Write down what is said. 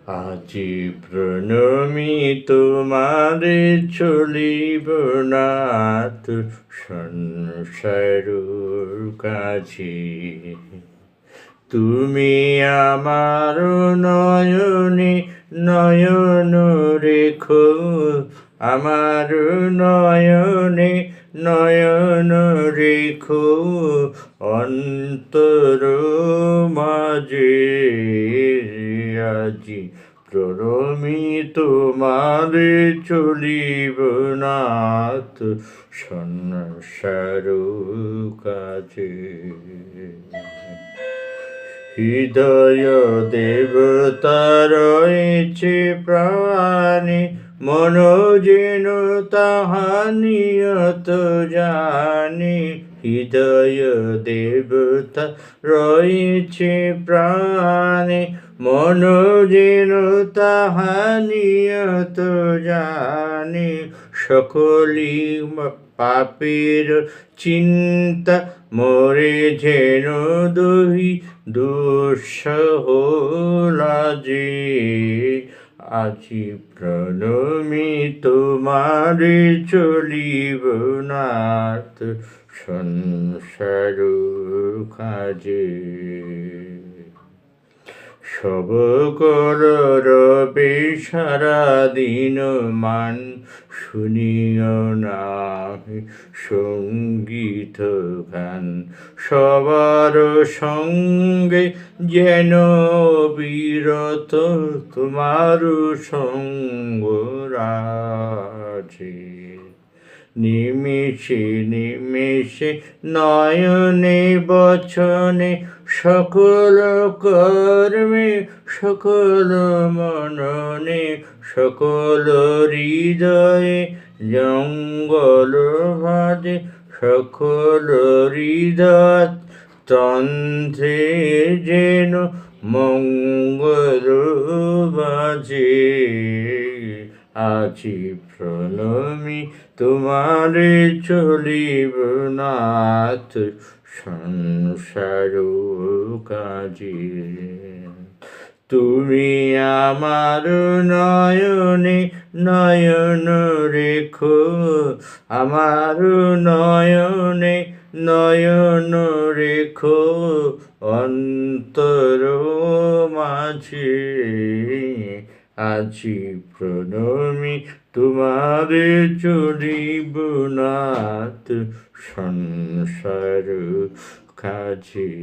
আজি প্রণমি তোমারে চলিব নাথ সংসারুর কাছে। তুমি আমার নয়নে নয়ন রেখো, আমার নয়নে নয়ন রেখো, অন্তর মাঝে আজি প্রণমি তোমারে চলিব নাথ সংসার কাছে। হৃদয় দেবতা রয়েছে প্রাণে, মন যেন তাহা নিয়ত জানে। হৃদয় দেবতা রয়েছে প্রাণে, মন যেন তাহা নিয়ত জানে। সকলি পাপের চিন্তা মোরে যেন দহি দুঃসহ লাজে। আজি প্রণমি তোমারে চলিব নাথ সংসার কাজে। সব কর রবে সারাদিন মান, শুনিও না সঙ্গীত গান। সবার সঙ্গে যেন বিরত তোমার সঙ্গ রাজে। নিমেষে নিমেষে নয়নে বচনে, সকল কর্মে সকল মননে, সকল হৃদয়ে জঙ্গল ভাজে। সকল হৃদয় তন্ত্রে যেন মঙ্গল বাজে। আজি প্রণমি তোমারে চলিব নাথ সংসার কাজে। তুমি আমার নয়নে নয়ন রেখো, আমার নয়নে নয়ন রেখো, অন্তর মাঝে আজি প্রণমি তোমারে চলিব নাথ সংসার কাজে।